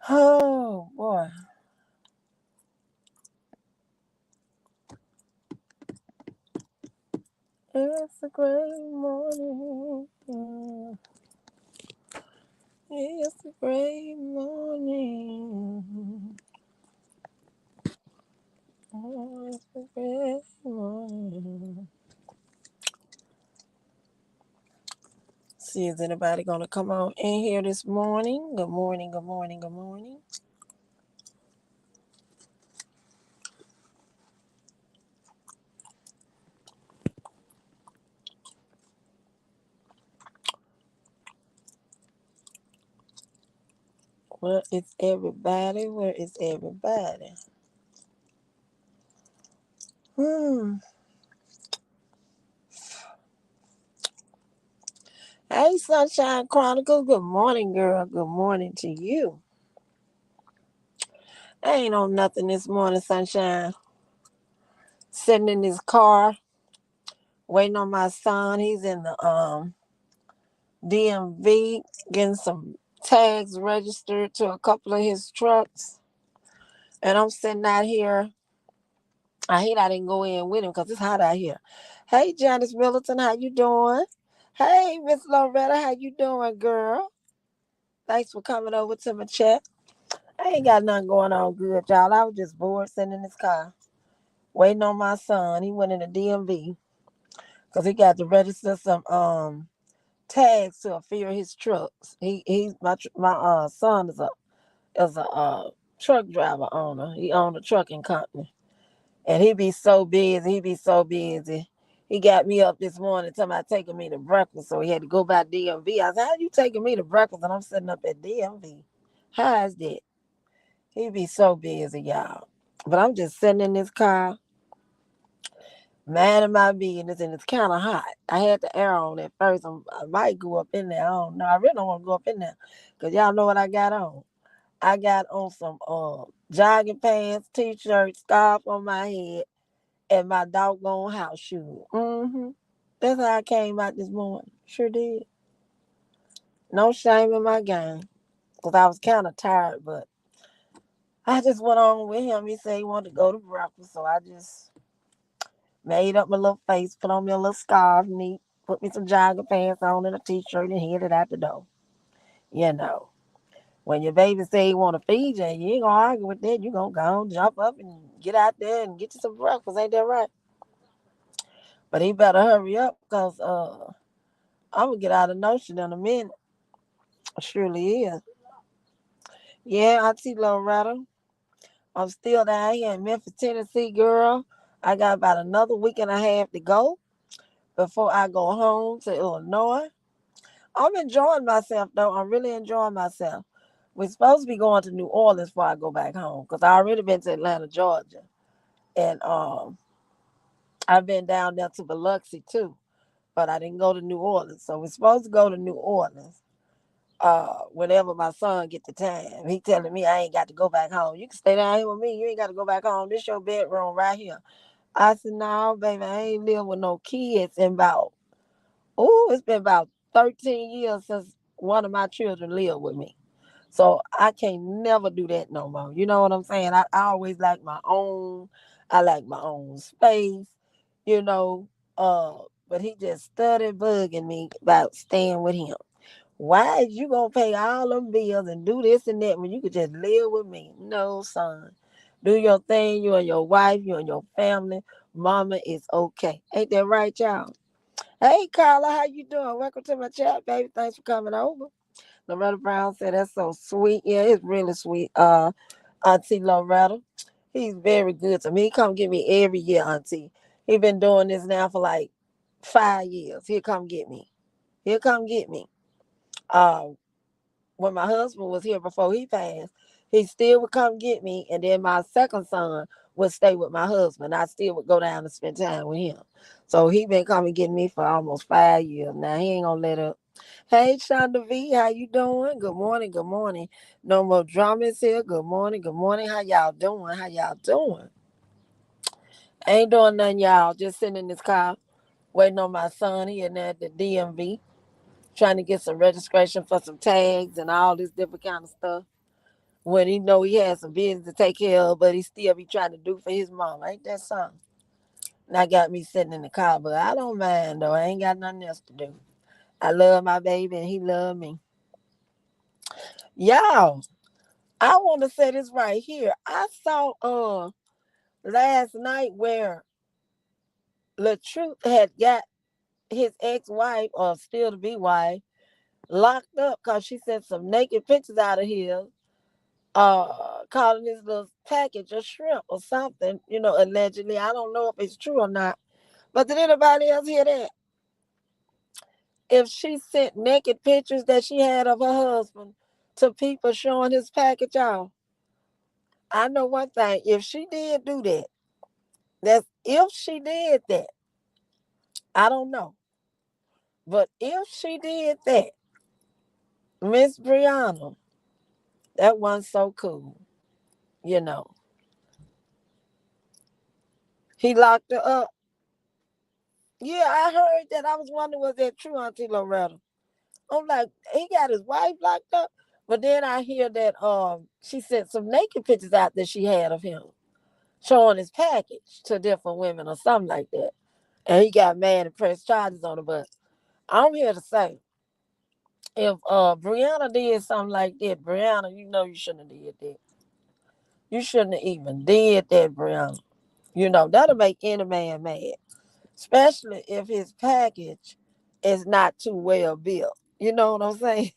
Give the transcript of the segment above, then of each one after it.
Oh boy. It's a great morning. It's a great morning. Oh, it's a great morning. See, is anybody gonna come on in here this morning? Good morning, good morning, good morning. Where is everybody? Where is everybody? Hmm. Hey, Sunshine Chronicles. Good morning, girl. Good morning to you. I ain't on nothing this morning, Sunshine. Sitting in this car, waiting on my son. He's in the DMV getting some tags registered to a couple of his trucks. And I'm sitting out here. I hate I didn't go in with him because it's hot out here. Hey, Janice Middleton, how you doing? Hey, Miss Loretta, how you doing, girl? Thanks for coming over to my chat. I ain't got nothing going on good, y'all. I was just bored sitting in this car, waiting on my son. He went in the DMV because he got to register some tags to a few of his trucks. My son is a truck driver owner. He owned a trucking company, and he be so busy. He be so busy. He got me up this morning talking about taking me to breakfast, so he had to go by DMV. I said, "How you taking me to breakfast?" And I'm sitting up at DMV. How is that? He be so busy, y'all. But I'm just sitting in this car, minding my business, and it's kind of hot. I had the air on at first. I might go up in there. I don't know. I really don't want to go up in there because y'all know what I got on. I got on some jogging pants, t-shirt, scarf on my head, and my doggone house shoes. That's how I came out this morning. Sure did. No shame in my game because I was kind of tired, but I just went on with him. He said he wanted to go to breakfast, so I just made up my little face, put on me a little scarf, neat, put me some jogger pants on and a t-shirt and headed out the door. You know, when your baby say he want to feed you, you ain't gonna argue with that. You gonna go and jump up and get out there and get you some breakfast. Ain't that right? But he better hurry up because I'm gonna get out of notion in a minute. Surely is. Yeah, Auntie Loretta. I'm still down here in Memphis, Tennessee, girl. I got about another week and a half to go before I go home to Illinois. I'm enjoying myself though. I'm really enjoying myself. We're supposed to be going to New Orleans before I go back home because I already been to Atlanta, Georgia, and I've been down there to Biloxi too, but I didn't go to New Orleans. So we're supposed to go to New Orleans whenever my son get the time. He telling me I ain't got to go back home. You can stay down here with me. You ain't got to go back home. This your bedroom right here. I said, no, baby, I ain't live with no kids in about, it's been about 13 years since one of my children lived with me. So I can't never do that no more. You know what I'm saying? I always like my own. I like my own space, you know. But he just started bugging me about staying with him. Why is you gonna pay all them bills and do this and that when you could just live with me? No, son. Do your thing, you and your wife, you and your family. Mama is okay. Ain't that right, y'all? Hey Carla, how you doing? Welcome to my chat, baby. Thanks for coming over. Loretta Brown said that's so sweet. Yeah, it's really sweet. Auntie Loretta. He's very good to me. He come get me every year, Auntie. He been doing this now for like 5 years. He'll come get me. He'll come get me. Uh, when my husband was here before he passed, he still would come get me, and then my second son would stay with my husband. I still would go down and spend time with him. So he been coming getting me for almost 5 years now. He ain't gonna let up. Hey, Shonda V, how you doing? Good morning, good morning. No more dramas here. Good morning, good morning. How y'all doing? How y'all doing? Ain't doing nothing, y'all. Just sitting in this car, waiting on my son. He in there at the DMV, trying to get some registration for some tags and all this different kind of stuff. when he know he has some business to take care of, but he still be trying to do for his mom. Ain't that something? That got me sitting in the car, but I don't mind though. I ain't got nothing else to do. I love my baby and he love me. Y'all, I want to say this right here. I saw last night where LaTruth had got his ex-wife, or still to be wife, locked up because she sent some naked pictures out of here, calling this little package a shrimp or something, allegedly. I don't know if it's true or not. But did anybody else hear that? If she sent naked pictures that she had of her husband to people showing his package off, I know one thing. If she did do that, that's if she did that, I don't know. But if she did that, Miss Brianna, that one's so cool. You know, he locked her up. Yeah, I heard that. I was wondering, was that true, Auntie Loretta? I'm like, he got his wife locked up. But then I hear that she sent some naked pictures out that she had of him showing his package to different women or something like that. And he got mad and pressed charges on her. But I'm here to say, if Brianna did something like that, Brianna, you shouldn't have did that. You shouldn't have even did that, Brianna. That'll make any man mad, especially if his package is not too well built. You know what I'm saying?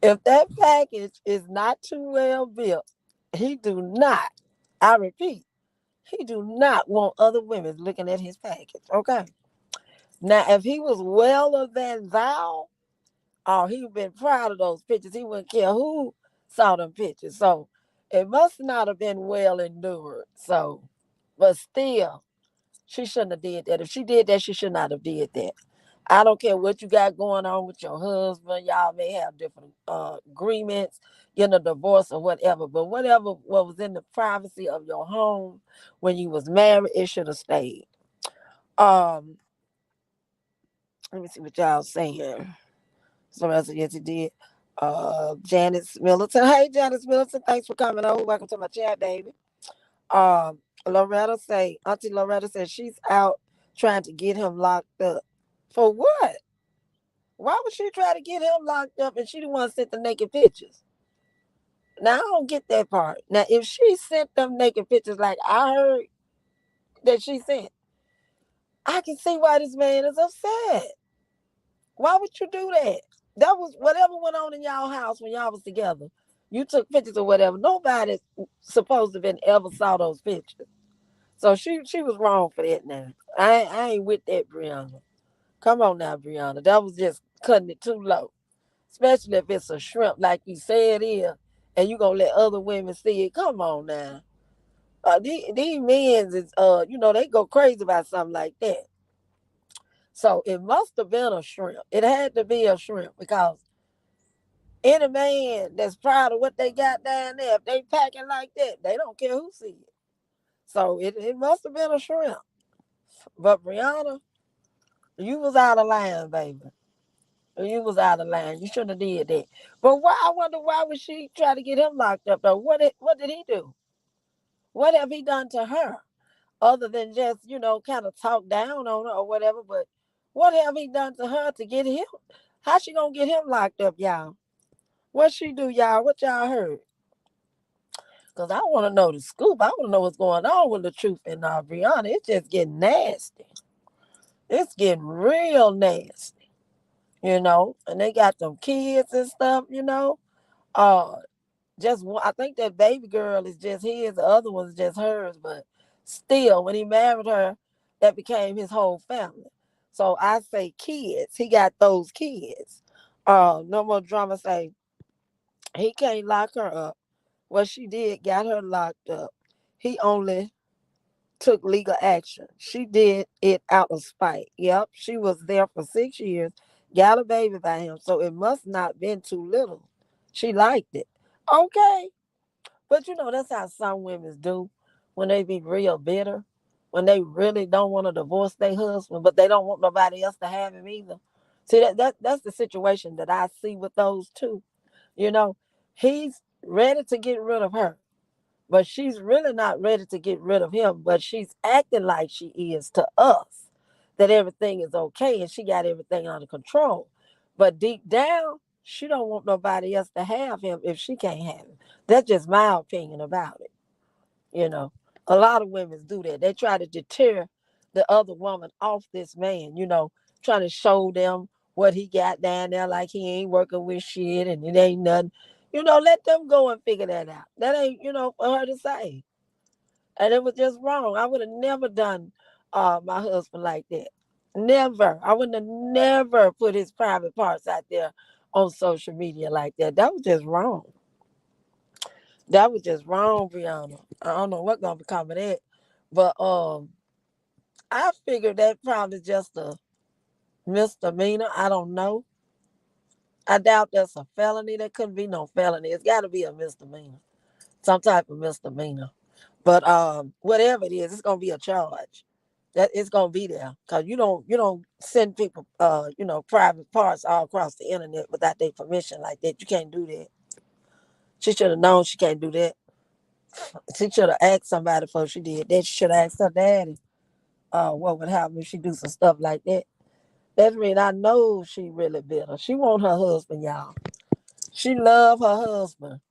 If that package is not too well built, he do not, I repeat, he do not want other women looking at his package. Okay. Now, if he was weller than thou, oh, he would been proud of those pictures. He wouldn't care who saw them pictures. So it must not have been well endured. So, but still, she shouldn't have did that. If she did that, she should not have did that. I don't care what you got going on with your husband. Y'all may have different agreements, getting a divorce or whatever. But whatever what was in the privacy of your home when you was married, it should have stayed. Um, Let me see what y'all saying. Somebody else, yes, it did. Janice Middleton. Hey, Janice Middleton. Thanks for coming over. Welcome to my chat, baby. Auntie Loretta says she's out trying to get him locked up. For what? Why would she try to get him locked up and she the one sent the naked pictures? Now I don't get that part. Now if she sent them naked pictures like I heard that she sent, I can see why this man is upset. Why would you do that? That was whatever went on in y'all house when y'all was together. You took pictures or whatever. Nobody supposed to have been ever saw those pictures. So she was wrong for that now. I ain't with that, Brianna. Come on now, Brianna. That was just cutting it too low. Especially if it's a shrimp like you said it is, and you gonna let other women see it. Come on now. These men is they go crazy about something like that. So it must have been a shrimp. It had to be a shrimp because any man that's proud of what they got down there, if they packing like that, they don't care who see it. So it must have been a shrimp. But Brianna, you was out of line, baby. You was out of line. You shouldn't have did that. But why? I wonder why would she try to get him locked up though? What did he do? What have he done to her other than just kind of talk down on her or whatever? But what have he done to her to get him? How she gonna get him locked up, y'all? What she do, y'all? What y'all heard? Cause I want to know the scoop. I want to know what's going on with the truth and Brianna. It's just getting nasty. It's getting real nasty, And they got them kids and stuff. Uh, just one, I think that baby girl is just his. The other one's just hers. But still, when he married her, that became his whole family. So I say kids. He got those kids. No more drama. Say he can't lock her up. What she did got her locked up. He only took legal action. She did it out of spite. Yep, she was there for 6 years, got a baby by him, so it must not been too little. She liked it. Okay, but that's how some women do when they be real bitter, when they really don't want to divorce their husband, but they don't want nobody else to have him either. See that's the situation that I see with those two. You know, he's ready to get rid of her, but she's really not ready to get rid of him, but she's acting like she is to us, that everything is okay and she got everything under control. But deep down, she don't want nobody else to have him if she can't have him. That's just my opinion about it. You know, a lot of women do that. They try to deter the other woman off this man, trying to show them what he got down there, like he ain't working with shit and it ain't nothing. Let them go and figure that out. That ain't, for her to say. And it was just wrong. I would have never done my husband like that. Never. I wouldn't have never put his private parts out there on social media like that. That was just wrong. That was just wrong, Brianna. I don't know what's gonna become of that. But I figured that probably just a misdemeanor. I don't know. I doubt that's a felony. There couldn't be no felony. It's gotta be a misdemeanor. Some type of misdemeanor. But whatever it is, it's gonna be a charge. That it's gonna be there. Cause you don't send people private parts all across the internet without their permission like that. You can't do that. She should have known she can't do that. She should have asked somebody before she did that. She should have asked her daddy what would happen if she do some stuff like that. That mean I know she really bitter. She want her husband, y'all. She love her husband.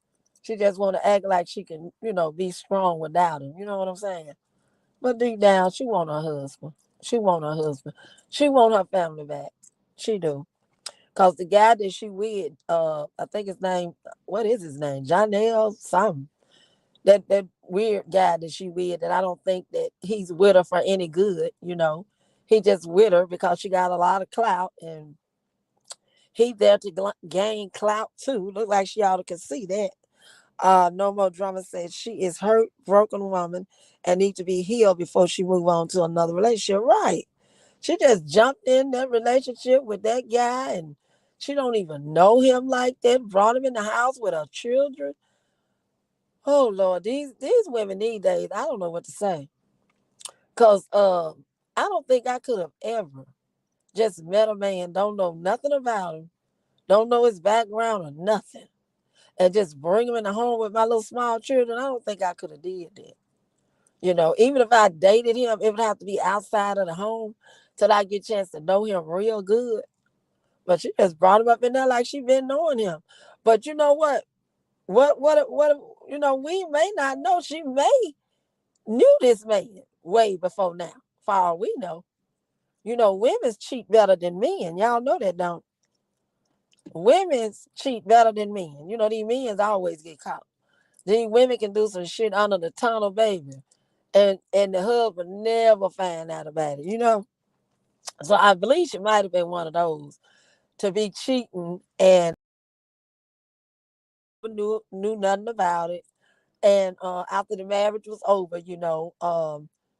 She just want to act like she can, be strong without him. You know what I'm saying? But deep down, she want her husband. She want her husband. She want her family back. She do. Cause the guy that she with, I think his name, what is his name? Janelle something. That weird guy that she with, that I don't think that he's with her for any good. He just with her because she got a lot of clout, and he there to gain clout too. Look like she ought to can see that. No More Drama says she is hurt, broken woman and need to be healed before she move on to another relationship. Right. She just jumped in that relationship with that guy and she don't even know him like that, brought him in the house with her children. Oh Lord, these women these days, I don't know what to say. Cause I don't think I could have ever just met a man, don't know nothing about him, don't know his background or nothing, and just bring him in the home with my little small children. I don't think I could have did that. Even if I dated him, it would have to be outside of the home till I get a chance to know him real good. But she just brought him up in there like she been knowing him. But you know what? What? We may not know. She may knew this man way before now. For all we know, women's cheat better than men. Y'all know that, don't? Women's cheat better than men. These men's always get caught. These women can do some shit under the tunnel, baby, and the husband never find out about it. So I believe she might have been one of those to be cheating and knew nothing about it. And after the marriage was over,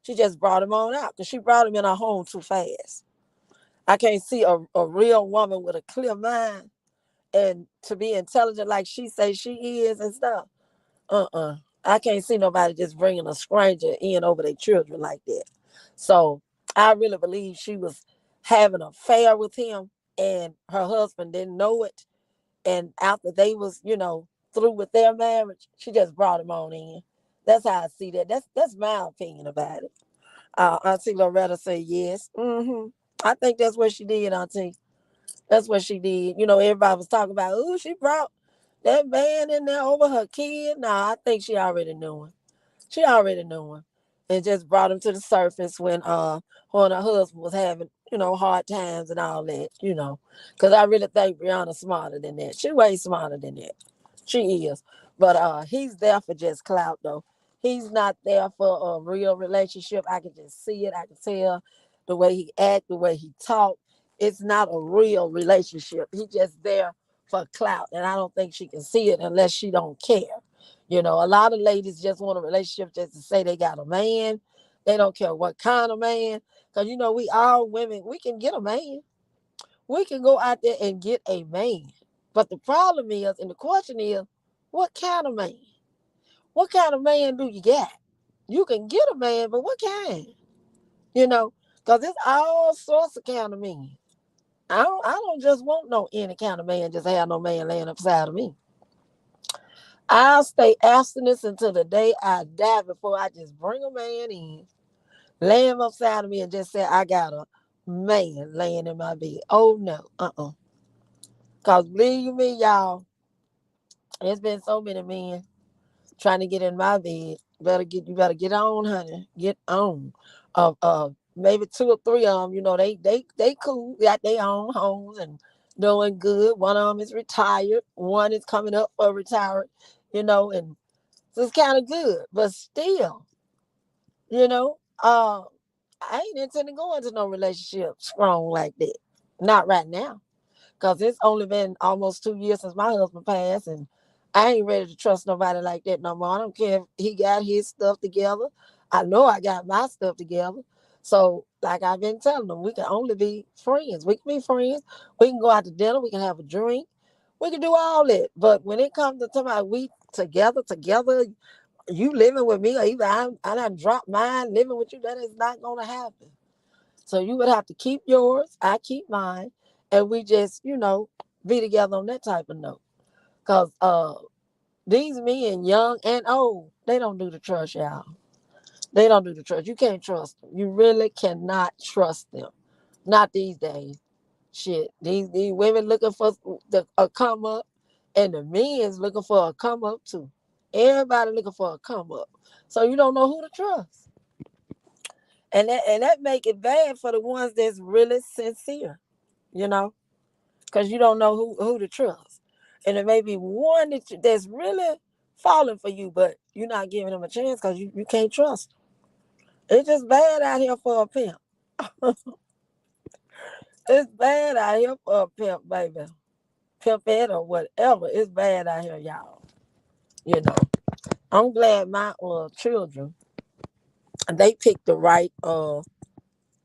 she just brought him on out because she brought him in her home too fast. I can't see a real woman with a clear mind and to be intelligent like she say she is and stuff. I can't see nobody just bringing a stranger in over their children like that. So I really believe she was having an affair with him and her husband didn't know it. And after they was, through with their marriage, she just brought him on in. That's how I see that. That's my opinion about it. Auntie Loretta say yes. I think that's what she did, Auntie. That's what she did. Everybody was talking about, oh, she brought that man in there over her kid. Nah, I think she already knew him. She already knew him. And just brought him to the surface when her and her husband was having, hard times and all that. Because I really think Brianna's smarter than that. She way smarter than that. She is. But he's there for just clout though. He's not there for a real relationship. I can just see it. I can tell the way he act, the way he talk. It's not a real relationship. He just there for clout. And I don't think she can see it unless she don't care. A lot of ladies just want a relationship just to say they got a man. They don't care what kind of man. Because, we all women, we can get a man. We can go out there and get a man. But the problem is, and the question is, what kind of man? What kind of man do you got? You can get a man, but what kind? Because there's all sorts of kind of men. I don't just want no any kind of man, just have no man laying upside of me. I'll stay abstinence until the day I die before I just bring a man in, lay him upside of me, and just say I got a man laying in my bed. Oh no, Cause believe me, y'all, there's been so many men trying to get in my bed. You better get on, honey. Get on. Maybe two or three of them, they cool, got their own homes and doing good. One of them is retired. One is coming up for retired, and so it's kind of good. But still, you know, uh, I ain't intending to go into no relationship strong like that. Not right now. Because it's only been almost 2 years since my husband passed, and I ain't ready to trust nobody like that no more. I don't care if he got his stuff together. I know I got my stuff together. So, like I've been telling them, we can only be friends. We can be friends. We can go out to dinner. We can have a drink. We can do all that. But when it comes to talking about we together, you living with me, or even I done dropped mine, living with you, that is not going to happen. So you would have to keep yours, I keep mine, and we just, be together on that type of note. Because these men, young and old, they don't do the trust, y'all. They don't do the trust. You can't trust them. You really cannot trust them. Not these days. Shit. These women looking for a come up, and the men's looking for a come up too. Everybody looking for a come up. So you don't know who to trust. And that make it bad for the ones that's really sincere, you know, because you don't know who to trust. And it may be one that's really falling for you, but you're not giving them a chance because you can't trust. It's just bad out here for a pimp. It's bad out here for a pimp, baby. Pimp it or whatever. It's bad out here, y'all. You know. I'm glad my children, they picked the right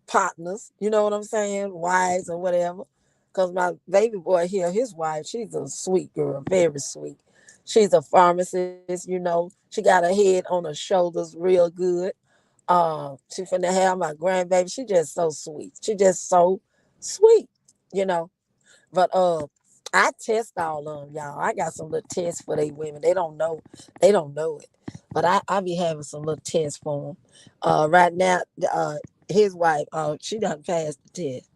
partners, you know what I'm saying, wives or whatever. Because my baby boy here, his wife, she's a sweet girl, very sweet. She's a pharmacist, she got her head on her shoulders real good. She finna have my grandbaby. She just so sweet. She just so sweet, you know. But I test all of them, y'all. I got some little tests for they women. They don't know it. But I be having some little tests for them. Right now, his wife, she done passed the test.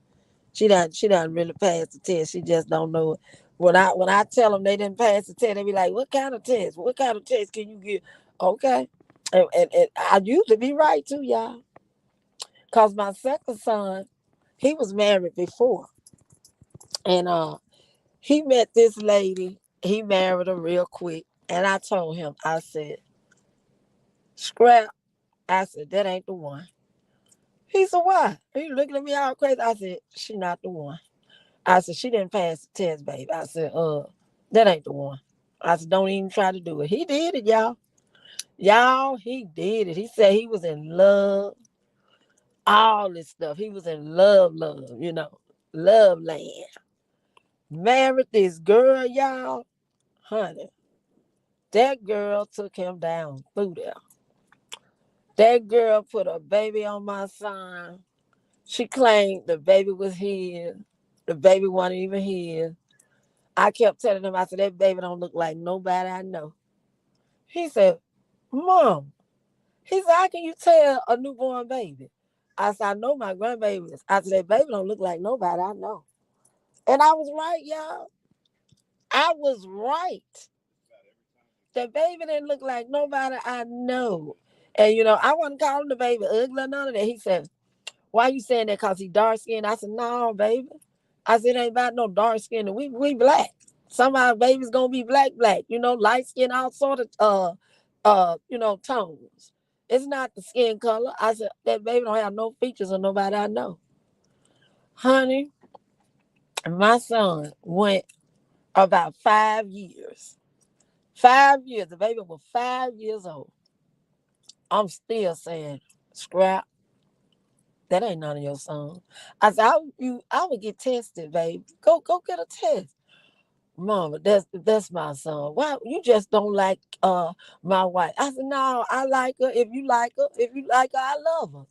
She done really passed the test. She just don't know it. When I tell them they didn't pass the test, they be like, "What kind of test? What kind of test can you get?" Okay, and I used to be right too, y'all. Cause my second son, he was married before, and he met this lady. He married her real quick. And I told him, I said, scrap. I said, that ain't the one. He said, why? He looking at me all crazy. I said, she not the one. I said, she didn't pass the test, baby. I said, that ain't the one. I said, don't even try to do it. He did it, y'all. Y'all, he did it. He said he was in love, all this stuff. He was in love, love land. Married this girl, y'all. Honey, that girl took him down through there. That girl put a baby on my son. She claimed the baby was his. The baby wasn't even his. I kept telling him, I said, that baby don't look like nobody I know. He said, Mom, he said, how can you tell a newborn baby? I said, I know my grandbabies. I said, that baby don't look like nobody I know. And I was right, y'all. I was right. The baby didn't look like nobody I know. And I wasn't calling the baby ugly or none of that. He said, why you saying that? Cause he dark skinned? I said, no, baby. I said, it ain't about no dark skin. We black. Some of our babies gonna be black, light skin, all sort of tones. It's not the skin color. I said, that baby don't have no features of nobody I know. Honey, my son went about 5 years. 5 years. The baby was 5 years old. I'm still saying, scrap, that ain't none of your son. I said, I would get tested, babe. Go get a test. Mama, that's my son. Why you just don't like my wife? I said, no, I like her. If you like her, I love her.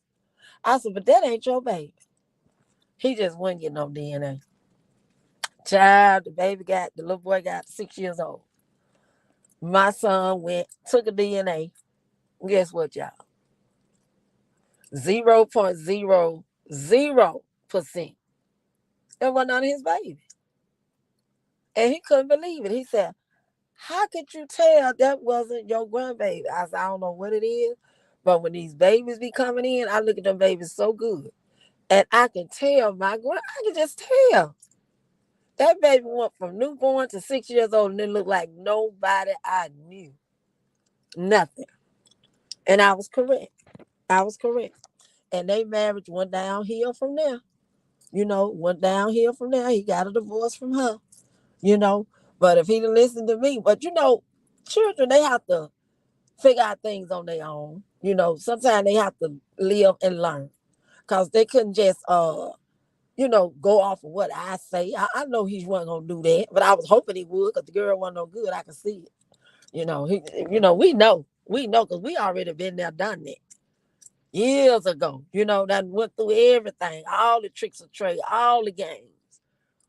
I said, but that ain't your baby. He just wouldn't get no DNA. Child, the little boy got 6 years old. My son went, took a DNA. Guess what, y'all? 0.00%. That wasn't none of his baby. And he couldn't believe it. He said, how could you tell that wasn't your grandbaby? I said, I don't know what it is, but when these babies be coming in, I look at them babies so good. And I can tell I can just tell. That baby went from newborn to 6 years old and it looked like nobody I knew. Nothing. And I was correct. I was correct. And their marriage went downhill from there. Went downhill from there. He got a divorce from her, you know. But if he'd listened to me, but children, they have to figure out things on their own. Sometimes they have to live and learn. Because they couldn't just go off of what I say. I know he wasn't gonna do that, but I was hoping he would, because the girl wasn't no good. I could see it. We know, because we already been there, done that years ago. That went through everything, all the tricks of trade, all the games.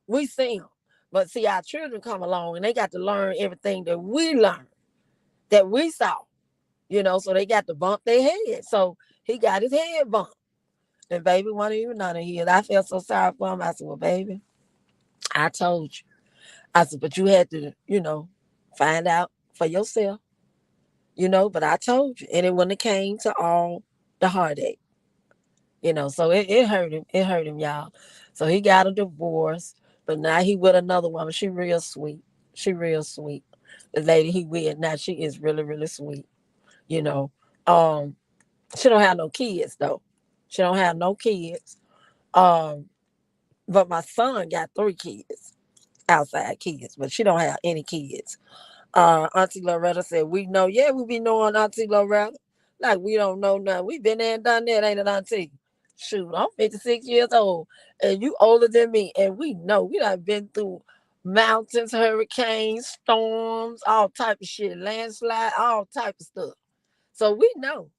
We see them, but see our children come along and they got to learn everything that we learned, that we saw. So they got to bump their head. So he got his head bumped. And baby wasn't even none of his. I felt so sorry for him. I said, well, baby, I told you. I said, but you had to, find out for yourself, but I told you. And it wouldn't have came to all the heartache, so it hurt him. It hurt him, y'all. So he got a divorce, but now he with another woman. She real sweet. She real sweet. The lady he with now, she is really, really sweet, you know. Um, she don't have no kids, though. She don't have no kids. Um, but my son got 3 kids, outside kids, but she don't have any kids. Auntie Loretta said, we know, yeah, we be knowing Auntie Loretta. Like we don't know nothing. We been there and done that, ain't it, Auntie? Shoot, I'm 56 years old and you older than me. And we know we done been through mountains, hurricanes, storms, all type of shit, landslide, all type of stuff. So we know.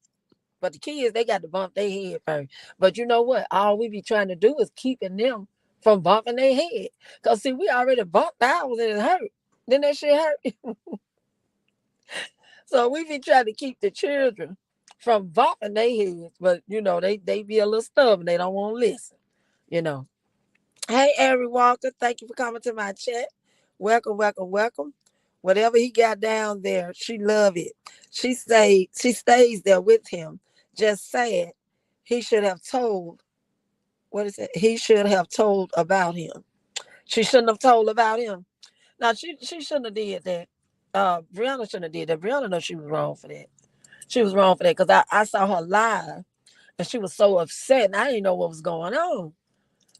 But the kids, they got to bump their head first. But you know what? All we be trying to do is keeping them from bumping their head. Because, see, we already bumped ours and it hurt. Then that shit hurt. So we be trying to keep the children from bumping their heads. But, they be a little stubborn. They don't want to listen, you know. Hey, Ari Walker, thank you for coming to my chat. Welcome, welcome, welcome. Whatever he got down there, she love it. She stays there with him. Just sad. He should have told. What is it? He should have told about him. She shouldn't have told about him. Now she shouldn't have did that. Brianna shouldn't have did that. Brianna knows she was wrong for that. She was wrong for that because I saw her live and she was so upset and I didn't know what was going on.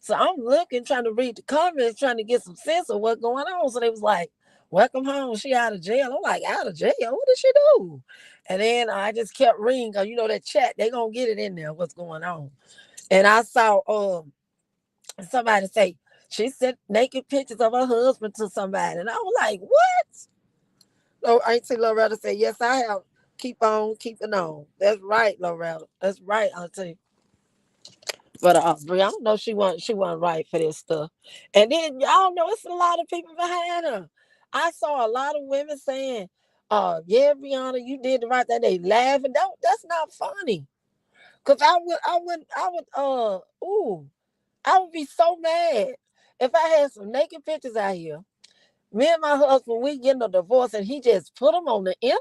So I'm looking, trying to read the comments, trying to get some sense of what's going on. So they was like, welcome home. She out of jail. I'm like, out of jail? What did she do? And then I just kept reading because, that chat, they going to get it in there, what's going on. And I saw somebody say, she sent naked pictures of her husband to somebody. And I was like, what? So Auntie Loretta said, yes, I have. Keep on keeping on. That's right, Loretta. That's right, Auntie. But Brianna know she wasn't right for this stuff. And then y'all know it's a lot of people behind her. I saw a lot of women saying, yeah, Brianna, you did the right thing. They laughing. That's not funny. Cause I would be so mad if I had some naked pictures out here. Me and my husband, we getting a divorce and he just put them on the internet.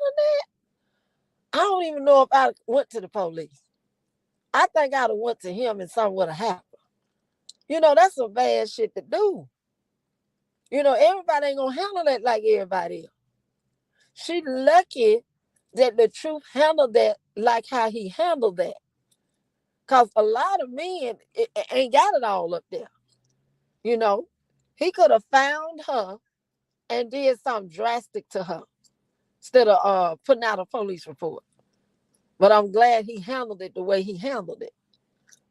I don't even know if I went to the police. I think I'd have went to him and something would have happened. That's some bad shit to do. Everybody ain't gonna handle that like everybody else. She lucky that the truth handled that like how he handled that. Cause a lot of men ain't got it all up there. You know, he could have found her and did something drastic to her instead of putting out a police report. But I'm glad he handled it the way he handled it.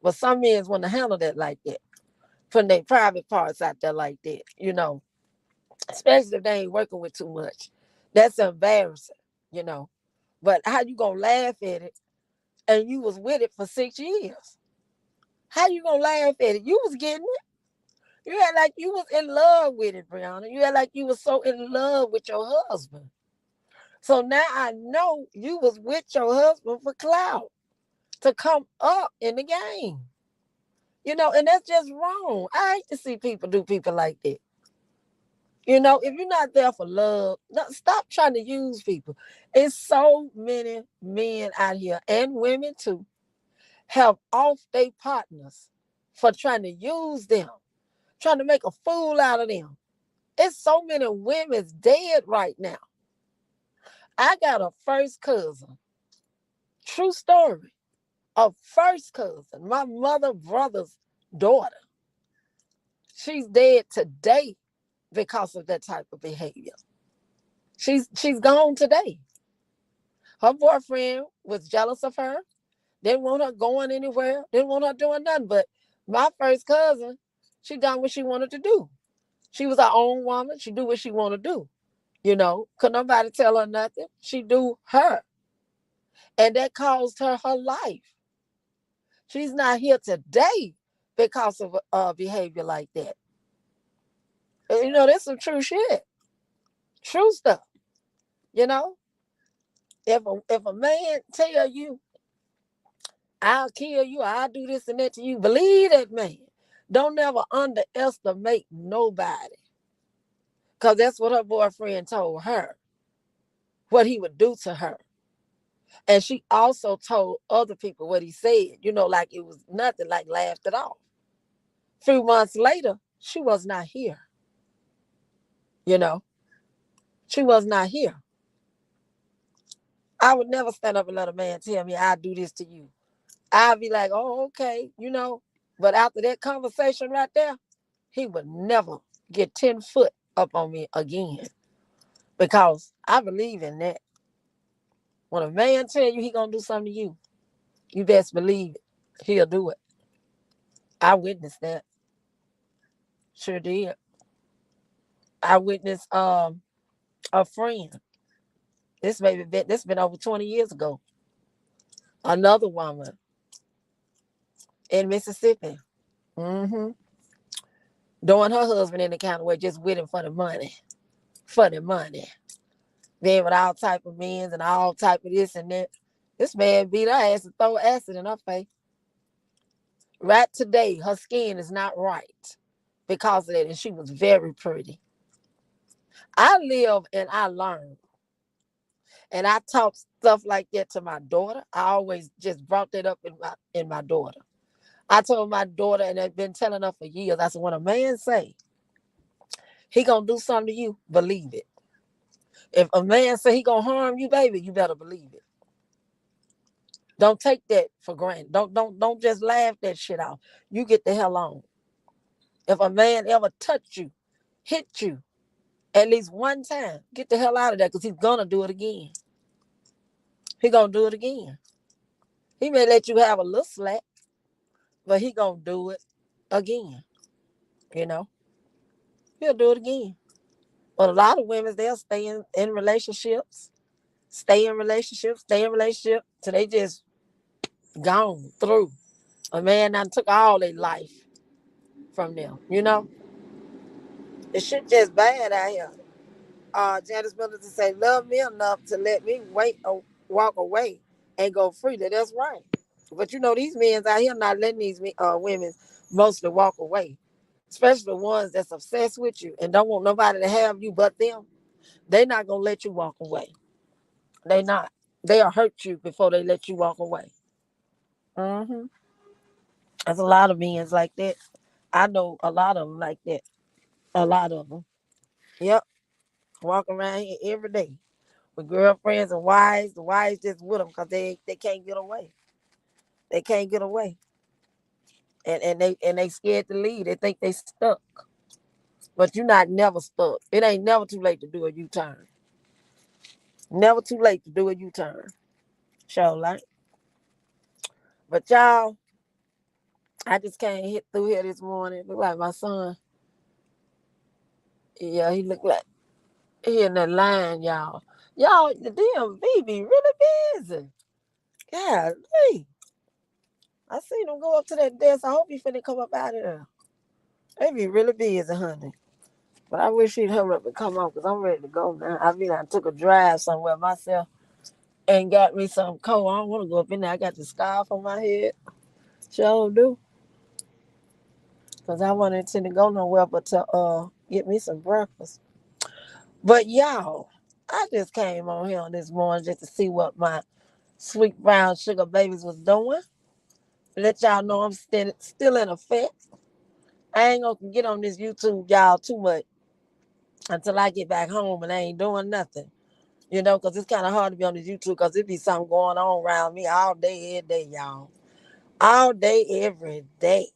But some men want to handle that like that, putting their private parts out there like that. Especially if they ain't working with too much. That's embarrassing, you know. But how you gonna laugh at it and you was with it for 6 years? How you gonna laugh at it? You was getting it. You had like you was in love with it, Brianna. You had like you was so in love with your husband. So now I know you was with your husband for clout to come up in the game. And that's just wrong. I hate to see people do people like that. If you're not there for love, no, stop trying to use people. It's so many men out here and women too have off their partners for trying to use them, trying to make a fool out of them. It's so many women's dead right now. I got a first cousin, true story, a first cousin, my mother brother's daughter. She's dead today because of that type of behavior. She's gone today. Her boyfriend was jealous of her, didn't want her going anywhere, didn't want her doing nothing. But my first cousin, she done what she wanted to do. She was her own woman. She do what she want to do. Could nobody tell her nothing. She do her. And that caused her life. She's not here today because of behavior like that. And, that's some true shit. True stuff. You know, if a man tell you, I'll kill you, I'll do this and that to you, believe that man. Don't never underestimate nobody. Because that's what her boyfriend told her, what he would do to her. And she also told other people what he said, like it was nothing, like laughed it off. A few months later, she was not here. You know, she was not here. I would never stand up and let a man tell me I'll do this to you. I'd be like, oh, okay. But after that conversation right there, he would never get 10 foot up on me again. Because I believe in that. When a man tell you he gonna do something to you, you best believe it. He'll do it. I witnessed that. Sure did. I witnessed a friend. This been over 20 years ago. Another woman in Mississippi. Mm-hmm. Doing her husband in the kind of way, just with him for the money. For the money. Being with all type of men and all type of this and that. This man beat her ass and throw acid in her face. Right today, her skin is not right because of that, and she was very pretty. I live and I learn. And I taught stuff like that to my daughter. I always just brought that up in my daughter. I told my daughter, and I've been telling her for years, I said, when a man say he gonna do something to you, believe it. If a man say he gonna harm you, baby, you better believe it. Don't take that for granted. Don't just laugh that shit off. You get the hell on. If a man ever touch you, hit you at least one time, get the hell out of there because he's gonna do it again. He gonna do it again. He may let you have a little slack, but he gonna do it again. You know, he'll do it again. But a lot of women, they'll stay in relationships, stay in relationships till they just gone through. A man done took all their life from them. The shit just bad out here. Janice Middleton say, love me enough to let me walk away and go freely. That's right. But these men out here not letting these women mostly walk away. Especially the ones that's obsessed with you and don't want nobody to have you but them. They not going to let you walk away. They not. They'll hurt you before they let you walk away. Mm-hmm. There's a lot of men like that. I know a lot of them like that. A lot of them. Yep. Walk around here every day with girlfriends and wives. The wives just with them because they can't get away. They can't get away. And they scared to leave. They think they stuck. But you're not never stuck. It ain't never too late to do a U-turn. Never too late to do a U-turn. Sure, like. But y'all, I just can't hit through here this morning. Look like my son. Yeah, he look like he in that line, y'all. Y'all, the DMV be really busy. Golly. I seen him go up to that desk. I hope he finna come up out of there. They be really busy, honey. But I wish she'd hurry up and come on because I'm ready to go now. I took a drive somewhere myself and got me some coat. I don't want to go up in there. I got the scarf on my head. Sure do. Because I wasn't intending to go nowhere but to get me some breakfast. But y'all, I just came on here this morning just to see what my sweet brown sugar babies was doing. Let y'all know I'm still in effect. I ain't gonna get on this YouTube, y'all, too much until I get back home and I ain't doing nothing. Because it's kind of hard to be on this YouTube because it be something going on around me all day, every day, y'all. All day, every day.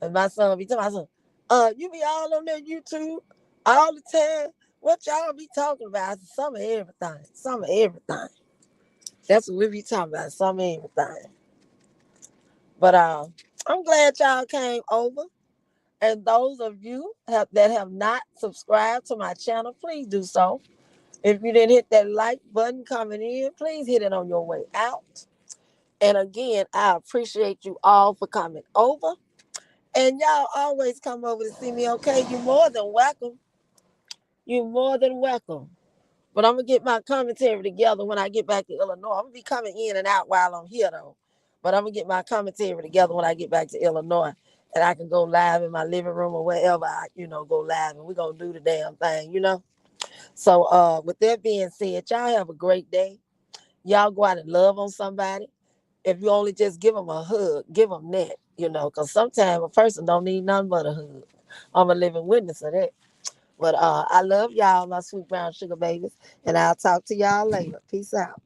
And my son be telling my son, you be all on that YouTube all the time. What y'all be talking about? I said, some of everything. Some of everything. That's what we be talking about. Some of everything. But I'm glad y'all came over. And those of you that have not subscribed to my channel, please do so. If you didn't hit that like button coming in, please hit it on your way out. And again, I appreciate you all for coming over. And y'all always come over to see me, okay? You're more than welcome. You're more than welcome. But I'm going to get my commentary together when I get back to Illinois. I'm going to be coming in and out while I'm here, though. But I'm going to get my commentary together when I get back to Illinois. And I can go live in my living room or wherever I, go live. And we're going to do the damn thing. So with that being said, y'all have a great day. Y'all go out and love on somebody. If you only just give them a hug, give them that, because sometimes a person don't need nothing but a hug. I'm a living witness of that. But I love y'all, my sweet brown sugar babies, and I'll talk to y'all later. Peace out.